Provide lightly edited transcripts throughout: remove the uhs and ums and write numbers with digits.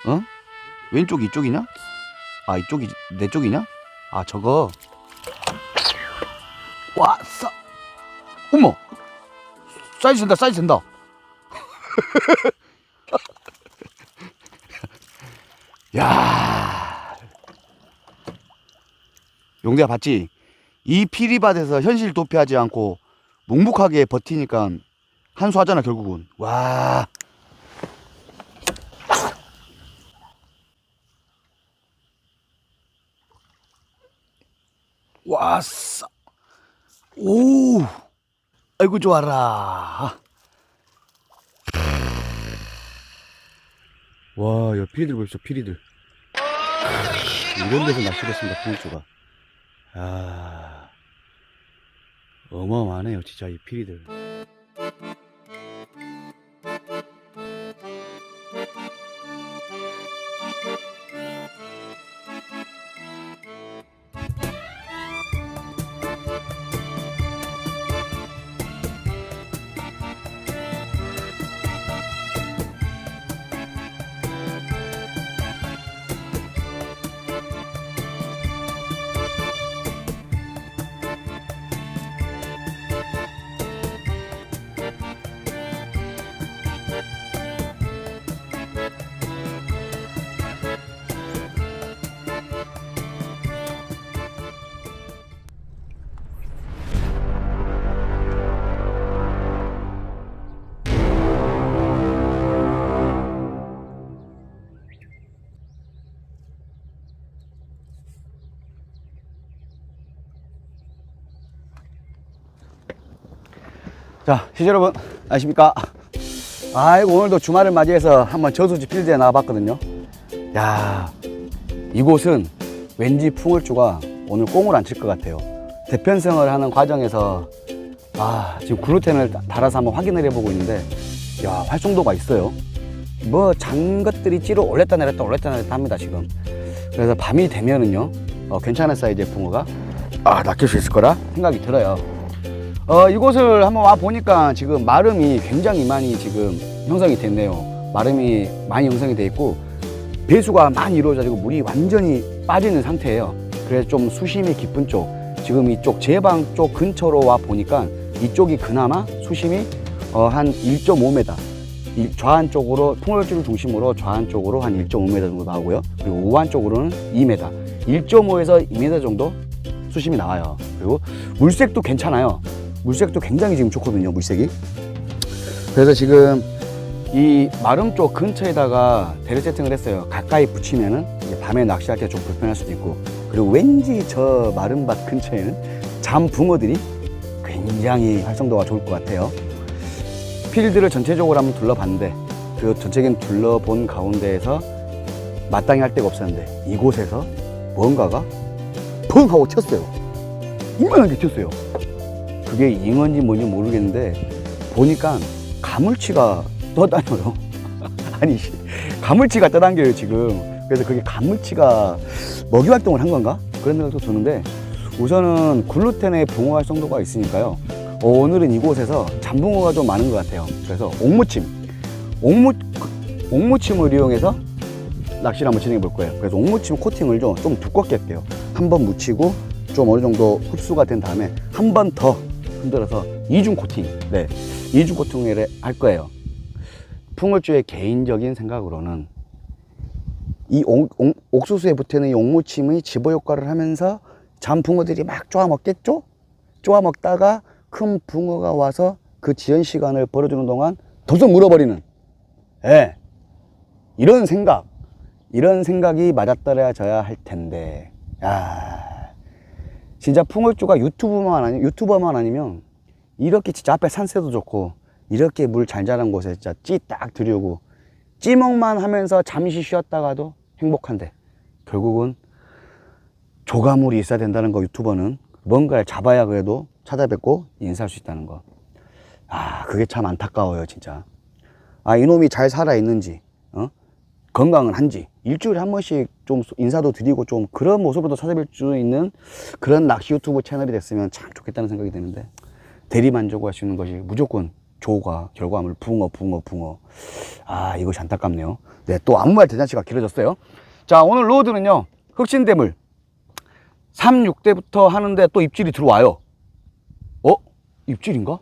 어? 왼쪽이 이쪽이냐? 아, 이쪽이 내 쪽이냐? 아, 저거. 와, 어머! 사이즈 된다, 사이즈 된다. 야, 용대야 봤지? 이 피리밭에서 현실 도피하지 않고 묵묵하게 버티니까 한수하잖아 결국은. 와, 와싸, 오, 아이고 좋아라. 와, 야 피리들 보십시오, 피리들. 이런 데서 낚시를 했습니다, 풍수가. 아, 어마어마하네요 진짜 이 피리들. 자, 시청자 여러분, 안녕하십니까? 아이고, 오늘도 주말을 맞이해서 한번 저수지 필드에 나와봤거든요. 야, 이곳은 왠지 풍월주가 오늘 꽁을 안 칠 것 같아요. 대편성을 하는 과정에서 지금 글루텐을 달아서 한번 확인을 해보고 있는데, 야, 활성도가 있어요. 뭐 잔 것들이 찌로 올렸다 내렸다 올렸다 내렸다 합니다 지금. 그래서 밤이 되면은요, 괜찮은 사이즈의 붕어가 낚일 수 있을 거라 생각이 들어요. 이곳을 한번 와 보니까 지금 마름이 굉장히 많이 지금 형성이 됐네요. 마름이 많이 형성이 돼 있고 배수가 많이 이루어져지고 물이 완전히 빠지는 상태예요. 그래서 좀 수심이 깊은 쪽, 지금 이쪽 제방 쪽 근처로 와 보니까 이쪽이 그나마 수심이 한 1.5m, 좌한 쪽으로 풍월주를 중심으로 좌한 쪽으로 한 1.5m 정도 나오고요. 그리고 우한 쪽으로는 2m, 1.5에서 2m 정도 수심이 나와요. 그리고 물색도 괜찮아요. 물색도 굉장히 지금 좋거든요, 물색이. 그래서 지금 이 마름 쪽 근처에다가 대려 세팅을 했어요. 가까이 붙이면은 이제 밤에 낚시할 때 좀 불편할 수도 있고, 그리고 왠지 저 마름밭 근처에는 잠붕어들이 굉장히 활성도가 좋을 것 같아요. 필드를 전체적으로 한번 둘러봤는데, 그 전체적인 둘러본 가운데에서 마땅히 할 데가 없었는데 이곳에서 뭔가가 펑 하고 튀었어요. 이만하게 튀었어요. 그게 잉어인지 뭔지 모르겠는데 보니까 가물치가 떠다녀요. 아니, 가물치가 떠당겨요 지금. 그래서 그게 가물치가 먹이 활동을 한 건가? 그런 생각도 드는데, 우선은 글루텐의 붕어 활성도가 있으니까요, 오늘은 이곳에서 잠붕어가 좀 많은 것 같아요. 그래서 옥무침을 이용해서 낚시를 한번 진행해 볼 거예요. 그래서 옥무침 코팅을 좀 두껍게 할게요. 한번 묻히고 좀 어느 정도 흡수가 된 다음에 한 번 더 흔들어서 이중 코팅, 이중 코팅을 할 거예요. 풍월주의 개인적인 생각으로는 이 옥수수에 붙어있는 이 옥무침의 집어 효과를 하면서 잠붕어들이 막 쪼아 먹겠죠? 쪼아 먹다가 큰 붕어가 와서 그 지연 시간을 벌어주는 동안 덥석 물어버리는, 이런 생각이 맞아떨어져야 할 텐데, 진짜 풍월주가 유튜버만 아니면 이렇게 진짜 앞에 산세도 좋고 이렇게 물 잘 자란 곳에 진짜 찌 딱 들이오고 찌먹만 하면서 잠시 쉬었다가도 행복한데, 결국은 조가물이 있어야 된다는 거. 유튜버는 뭔가를 잡아야 그래도 찾아뵙고 인사할 수 있다는 거. 그게 참 안타까워요 진짜. 이놈이 잘 살아 있는지, 건강은 한지, 일주일에 한 번씩 좀 인사도 드리고 좀 그런 모습으로 찾아뵐 수 있는 그런 낚시 유튜브 채널이 됐으면 참 좋겠다는 생각이 드는데, 대리만족할 수 있는 것이 무조건 조가 결과물 붕어. 아, 이것이 안타깝네요. 네, 또 아무 말 대잔치가 길어졌어요. 자, 오늘 로드는요, 흑신대물 3, 6대부터 하는데 또 입질이 들어와요. 입질인가?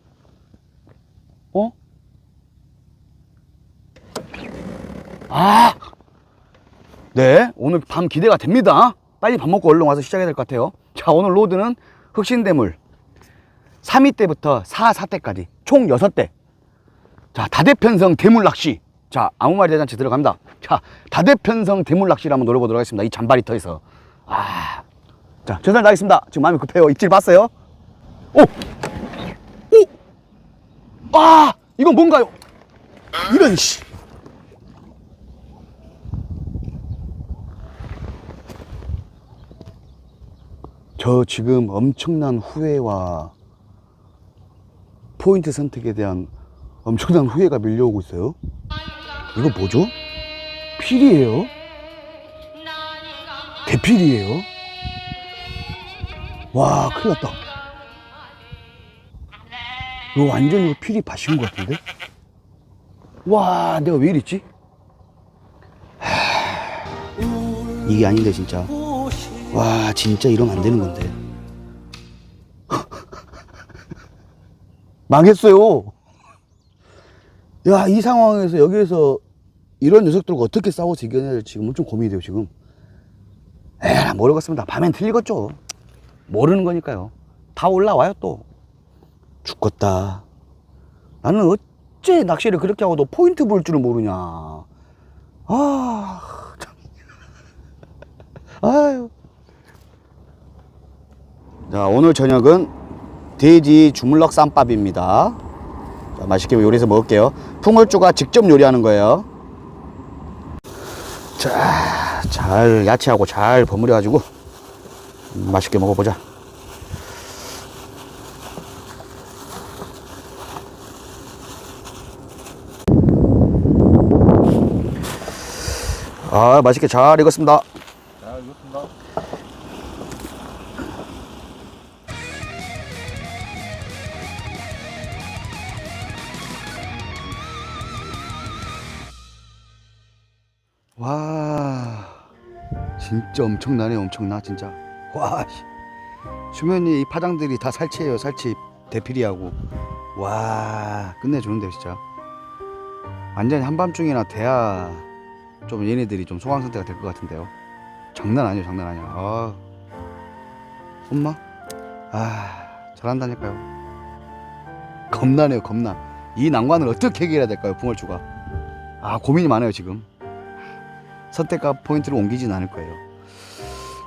네, 오늘 밤 기대가 됩니다. 빨리 밥 먹고 얼른 와서 시작해야 될 것 같아요. 자, 오늘 로드는 흑신대물 3위 때부터 4, 4대까지 총 6대. 자, 다대편성 대물낚시. 자, 아무 말 대잔치 들어갑니다. 자, 다대편성 대물낚시를 한번 노려보도록 하겠습니다. 이 잔바리터에서. 자, 최선을 다하겠습니다. 지금 마음이 급해요. 입질 봤어요? 이건 뭔가요? 이런, 씨. 저 지금 엄청난 후회와 포인트 선택에 대한 엄청난 후회가 밀려오고 있어요. 이거 뭐죠? 필이에요? 대필이에요? 와, 큰일 났다. 이거 완전 이거 필이 바신 것 같은데? 와, 내가 왜 이랬지? 이게 아닌데, 진짜. 와, 진짜 이러면 안 되는 건데. 망했어요. 야, 이 상황에서 여기에서 이런 녀석들과 어떻게 싸워서 이겨내야 될지 지금 엄청 고민이 돼요, 지금. 모르겠습니다. 밤엔 틀리겠죠. 모르는 거니까요. 다 올라와요, 또. 죽겠다. 나는 어째 낚시를 그렇게 하고도 포인트 볼 줄은 모르냐. 참. 아유. 자, 오늘 저녁은 돼지 주물럭 쌈밥입니다. 자, 맛있게 요리해서 먹을게요. 풍월주가 직접 요리하는 거예요. 자, 잘 야채하고 잘 버무려 가지고 맛있게 먹어보자. 맛있게 잘 익었습니다. 잘 익었습니다. 와, 진짜 엄청나네. 엄청나 진짜. 와, 수면이 이 파장들이 다 살치예요. 살치 대피리하고. 와, 끝내주는데 진짜. 완전히 한밤중이나 돼야 좀 얘네들이 좀 소강 상태가 될 것 같은데요. 장난 아니에요, 장난 아니야. 엄마, 잘한다니까요. 겁나네요, 겁나. 이 난관을 어떻게 해결해야 될까요, 붕어주가? 고민이 많아요 지금. 선택과 포인트를 옮기진 않을 거예요.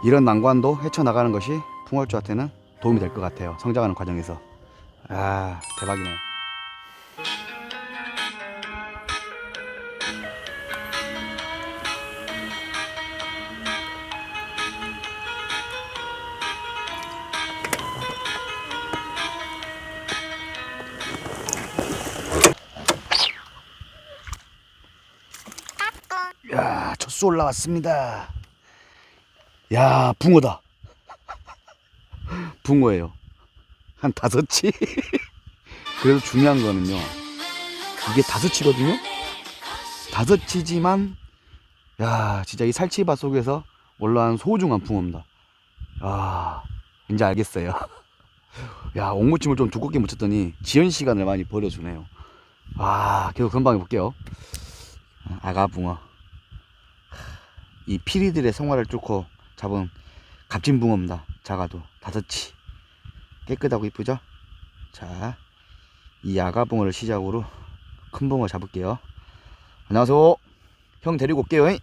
이런 난관도 헤쳐나가는 것이 붕어주한테는 도움이 될 것 같아요, 성장하는 과정에서. 대박이네. 야, 첫수 올라왔습니다. 야, 붕어다. 붕어예요. 한 5치? 그래도 중요한 거는요, 이게 5치거든요? 5치지만, 야, 진짜 이 살치밭 속에서 올라온 소중한 붕어입니다. 이제 알겠어요. 야, 옥무침을 좀 두껍게 묻혔더니 지연 시간을 많이 버려주네요. 계속 금방 해볼게요. 아가 붕어. 이 피리들의 생활을 뚫고 잡은 값진 붕어입니다. 작아도 5치. 깨끗하고 이쁘죠? 자, 이 아가 붕어를 시작으로 큰 붕어 잡을게요. 안녕하세요. 형 데리고 올게요.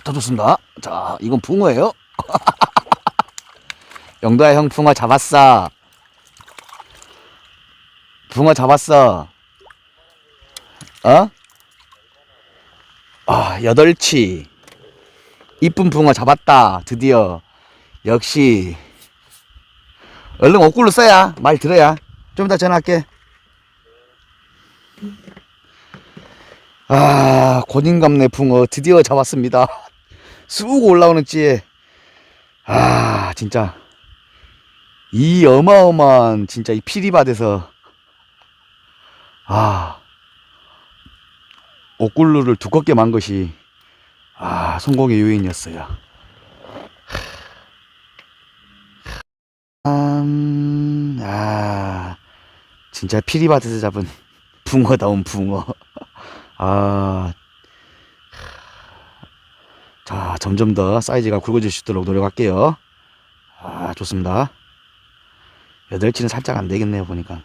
더 좋습니다. 자, 이건 붕어예요. 영도야, 형 붕어 잡았어. 붕어 잡았어. 8치. 이쁜 붕어 잡았다. 드디어. 역시. 얼른 옷굴로 써야. 말 들어야. 좀 이따 전화할게. 고딩감네 붕어 드디어 잡았습니다. 쑥 올라오는 찌에 진짜 이 어마어마한 진짜 이 피리밭에서 옥굴루를 두껍게 만 것이 성공의 요인이었어요. 진짜 피리밭에서 잡은 붕어다운 붕어. 자, 점점 더 사이즈가 굵어질 수 있도록 노력할게요. 좋습니다. 8치는 살짝 안 되겠네요, 보니까.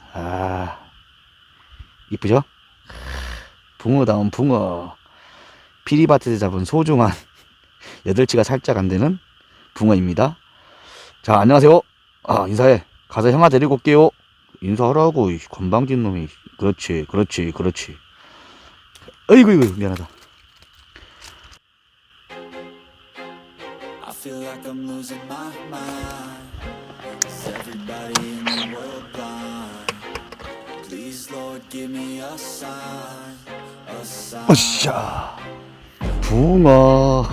이쁘죠? 붕어다운 붕어. 피리밭에서 잡은 소중한 8치가 살짝 안 되는 붕어입니다. 자, 안녕하세요. 인사해. 가서 형아 데리고 올게요. 인사하라고, 이 건방진 놈이. 그렇지. 어이구, 미안하다. I feel like I'm losing my mind. Is everybody in the world blind? Please, Lord, give me a sign, a sign. 으쌰. 붕어.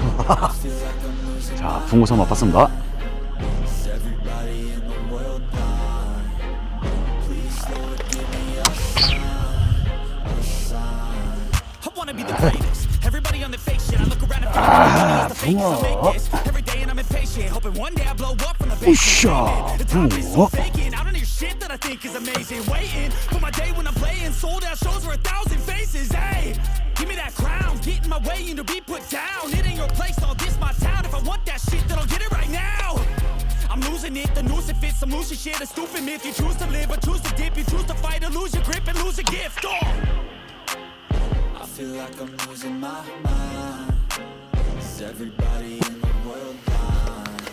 자, 붕어 삼아 봤습니다. Is everybody in the world blind? Please, Lord, give me a sign. I wanna be the greatest. Everybody on the fake shit. I look around and feel like the fake is make this. Every day and I'm impatient, hoping one day I blow up from the basement. The time is so vacant. I don't hear shit that I think is amazing. Waiting for my day when I'm playing sold out shows for 1,000 faces. Hey, give me that crown, get in my way and to be put down. It ain't your place, all this my town. If I want that shit, then I'll get it right now. I'm losing it, the noose it fits. I'm losing shit, a stupid myth. You choose to live or choose to dip. You choose to fight or lose your grip and lose a gift. I feel like I'm losing my mind. Is everybody in the world blind?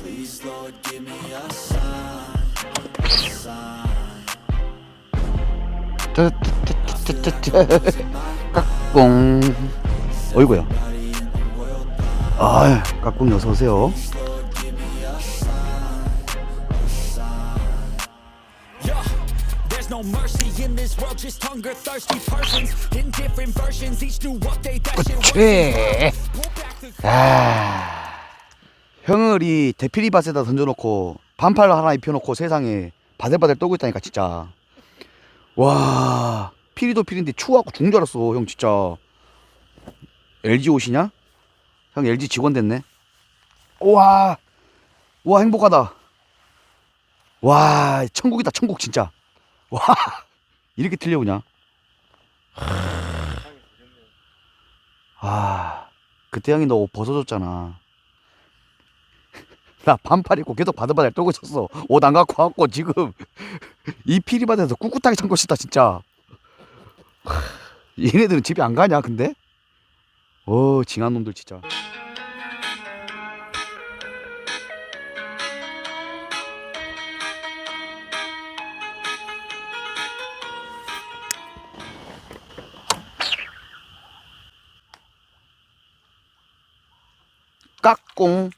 Please, Lord, give me a sign, a sign. 까꿍. 어이구야. 까꿍 어서오세요. No mercy in this world, just hunger thirsty persons in different versions, each new update that shit 형을 이 대피리밭에다 던져놓고 반팔 하나 입혀놓고 세상에 바들바들 떨고 있다니까 진짜. 와, 피리도 피리인데 추워갖고 죽는 줄 알았어 형 진짜. LG 옷이냐? 형 LG 직원 됐네. 와 행복하다. 와, 천국이다 천국 진짜. 와, 이렇게 틀려 그냥. 그때 형이 너 옷 벗어줬잖아. 나 반팔 입고 계속 바들바들 떨고 있었어. 옷 안 갖고 왔고 지금 이 피리밭에서 꿋꿋하게 참고 있다 진짜. 얘네들은 집에 안 가냐 근데? 징한 놈들 진짜. 까꿍.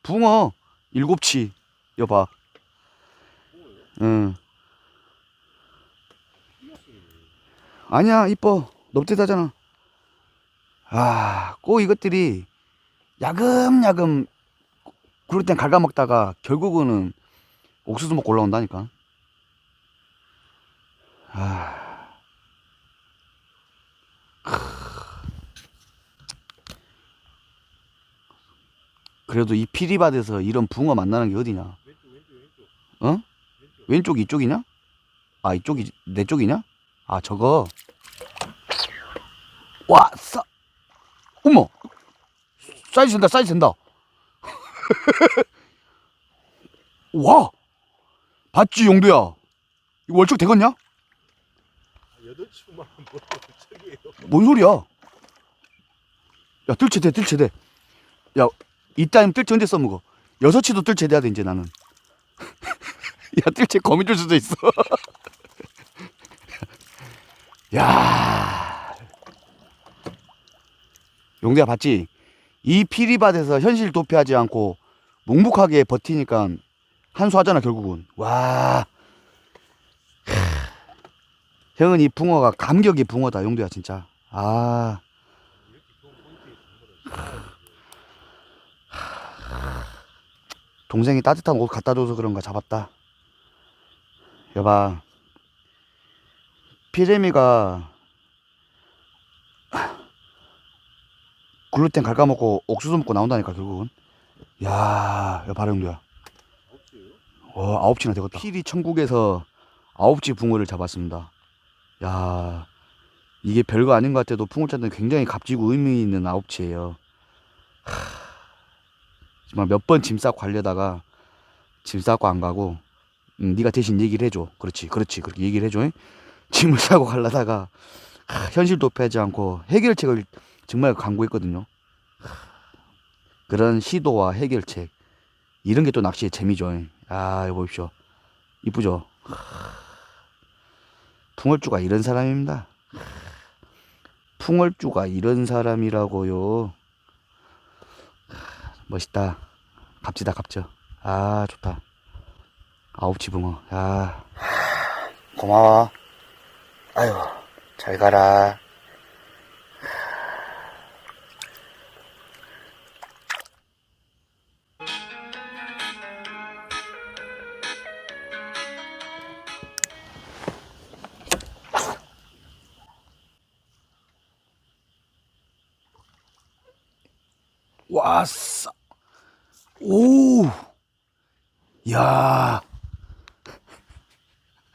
붕어 7치 여봐. 응. 아니야 이뻐 넙대다잖아. 꼭 이것들이 야금야금 그럴 땐 갉아먹다가 결국은 옥수수 먹고 올라온다니까. 그래도 이 피리밭에서 이런 붕어 만나는 게 어디냐? 왼쪽. 왼쪽 이쪽이냐? 이쪽이 내 쪽이냐? 저거. 와, 어머, 사이즈 된다. 와, 봤지 용도야? 이거 월척 되겠냐? 8치만 뭐 월척이에요. 뭔 소리야? 야, 뜰채 돼. 야, 이따님 뜰채 언제 써먹어? 6치도 뜰채 돼야 돼 이제 나는. 야, 뜰채 거미 줄 수도 있어. 야, 용대야 봤지? 이 피리밭에서 현실 도피하지 않고 묵묵하게 버티니까 한수하잖아 결국은. 와, 형은 이 붕어가 감격이 붕어다 용대야 진짜. 동생이 따뜻한 옷 갖다 줘서 그런가 잡았다. 여봐, 피레미가 글루텐 갉아먹고 옥수수 먹고 나온다니까 결국은. 야, 야 바로 형도야. 9치나 되겠다. 피리 천국에서 9치 붕어를 잡았습니다. 야, 이게 별거 아닌 것 같아도 붕어 찾는 굉장히 값지고 의미 있는 9치예요. 정말 몇 번 짐 싸고 가려다가 짐 싸고 안 가고, 네가 대신 얘기를 해줘. 그렇지 그렇게 얘기를 해줘. 짐을 싸고 가려다가 현실 도피하지 않고 해결책을 정말 강구했거든요. 그런 시도와 해결책, 이런 게 또 낚시의 재미죠. 아, 이거 보십시오. 이쁘죠? 풍월주가 이런 사람입니다. 풍월주가 이런 사람이라고요. 멋있다. 값지다, 값져. 아, 좋다. 9치 붕어. 야, 고마워. 아유, 잘 가라. 왔어. 오, 야,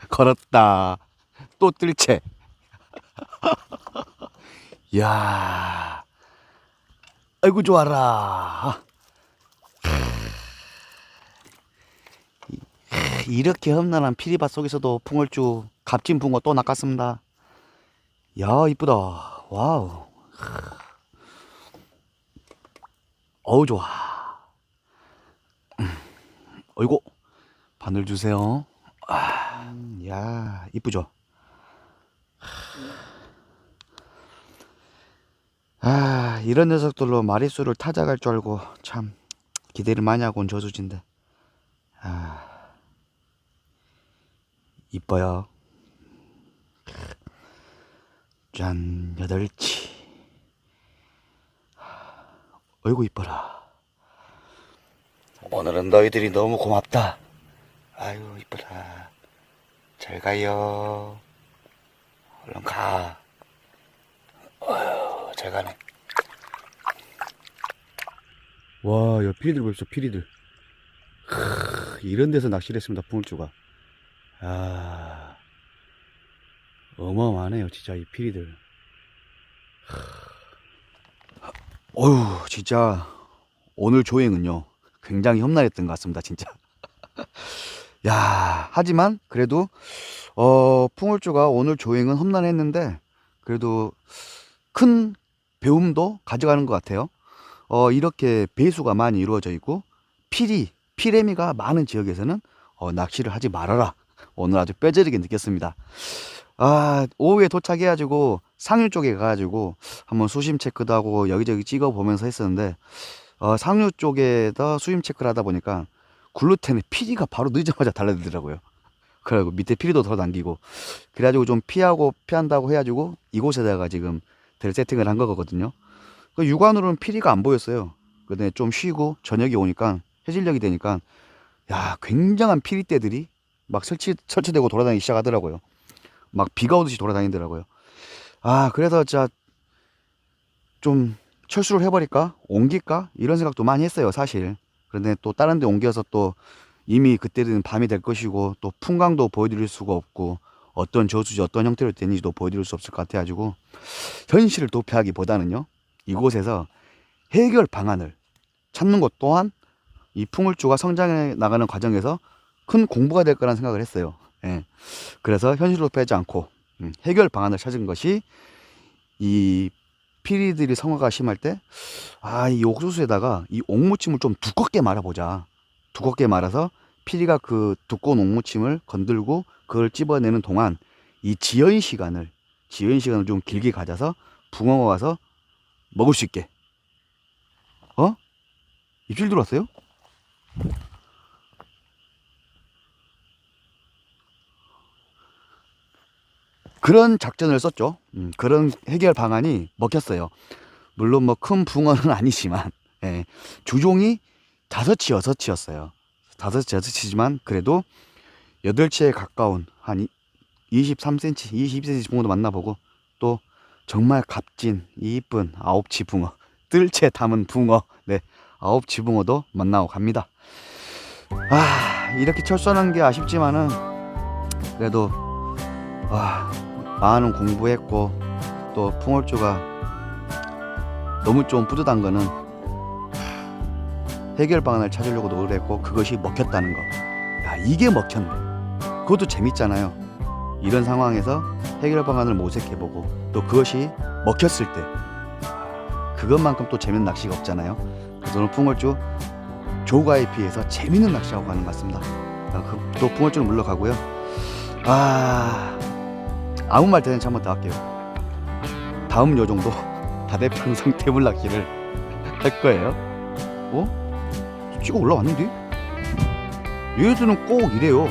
걸었다. 또 뜰채. 야, 아이고 좋아라. 이렇게 험난한 피리밭 속에서도 풍월주 값진 붕어 또 낚았습니다. 야, 이쁘다. 와우. 어우 좋아. 어이구, 바늘 주세요. 야, 이쁘죠? 아, 이런 녀석들로 마리수를 타작할 줄 알고 참 기대를 많이 하고 온 저수지인데, 아, 이뻐요. 짠, 8치. 어이구 이뻐라. 오늘은 너희들이 너무 고맙다. 아유 이뻐라. 잘 가요. 얼른 가. 어휴, 잘 가네. 와, 야, 피리들 보십시오, 피리들. 이런 데서 낚시를 했습니다, 풍월주가. 아, 어마어마하네요, 진짜, 이 피리들. 어휴, 진짜, 오늘 조행은요, 굉장히 험난했던 것 같습니다, 진짜. 야, 하지만, 그래도, 풍월주가 오늘 조행은 험난했는데, 그래도 큰 배움도 가져가는 것 같아요. 이렇게 배수가 많이 이루어져 있고, 피레미가 많은 지역에서는, 낚시를 하지 말아라. 오늘 아주 뼈저리게 느꼈습니다. 아, 오후에 도착해가지고 상류 쪽에 가가지고 한번 수심 체크도 하고 여기저기 찍어보면서 했었는데, 상류 쪽에다 수심 체크를 하다 보니까 글루텐의 피리가 바로 늦자마자 달라들더라고요. 그래가지고 밑에 피리도 더 당기고, 그래가지고 좀 피한다고 해가지고 이곳에다가 지금 델 세팅을 한 거거든요. 그 육안으로는 피리가 안 보였어요. 근데 좀 쉬고 저녁이 오니까 해질녘이 되니까, 야, 굉장한 피리떼들이 막 설치되고 돌아다니기 시작하더라고요. 막 비가 오듯이 돌아다니더라고요. 아, 그래서 진짜 좀 철수를 해버릴까? 옮길까? 이런 생각도 많이 했어요, 사실. 그런데 또 다른 데 옮겨서 또 이미 그때는 밤이 될 것이고, 또 풍광도 보여드릴 수가 없고, 어떤 저수지 어떤 형태로 되는지도 보여드릴 수 없을 것 같아가지고, 현실을 도피하기보다는요, 이곳에서 해결 방안을 찾는 것 또한 이 풍월주가 성장해 나가는 과정에서 큰 공부가 될 거라는 생각을 했어요. 예. 그래서 현실로 도피하지 않고 해결 방안을 찾은 것이, 이 피리들이 성화가 심할 때, 아, 이 옥수수에다가 이 옥무침을 좀 두껍게 말아보자. 두껍게 말아서 피리가 그 두꺼운 옥무침을 건들고 그걸 찝어내는 동안 이 지연 시간을 좀 길게 가져서 붕어가 와서 먹을 수 있게. 입질 들어왔어요? 그런 작전을 썼죠. 그런 해결 방안이 먹혔어요. 물론 뭐 큰 붕어는 아니지만, 예, 주종이 5치, 6치였어요. 5치, 6치지만 그래도 8치에 가까운 한 23cm, 22cm 붕어도 만나보고 또 정말 값진 이쁜 9치 붕어, 뜰채 담은 붕어, 네, 9치 붕어도 만나고 갑니다. 이렇게 철수하는 게 아쉽지만은 그래도 많은 공부했고 또 풍월주가 너무 좀 뿌듯한 거는 해결 방안을 찾으려고 노력했고 그것이 먹혔다는 거. 야, 이게 먹혔네. 그것도 재밌잖아요. 이런 상황에서 해결 방안을 모색해보고 또 그것이 먹혔을 때 그것만큼 또 재밌는 낚시가 없잖아요. 그래서 오늘 풍월주 조가에 비해서 재밌는 낚시하고 가는 것 같습니다. 또 풍월주는 물러가고요. 아무 말 대잔치 한번 더 할게요. 다음 요정도 다대평성 대물 낚시를 할 거예요. 찍어 올라왔는데? 얘들은 꼭 이래요.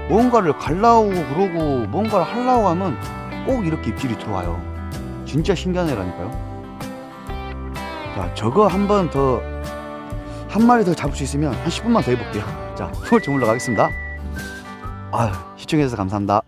뭔가를 갈라오고 그러고 뭔가를 하려고 하면 꼭 이렇게 입질이 들어와요. 진짜 신기한 애라니까요. 자, 저거 한 마리 더 잡을 수 있으면 한 10분만 더 해볼게요. 자, 풍월주 물러가겠습니다. 시청해주셔서 감사합니다.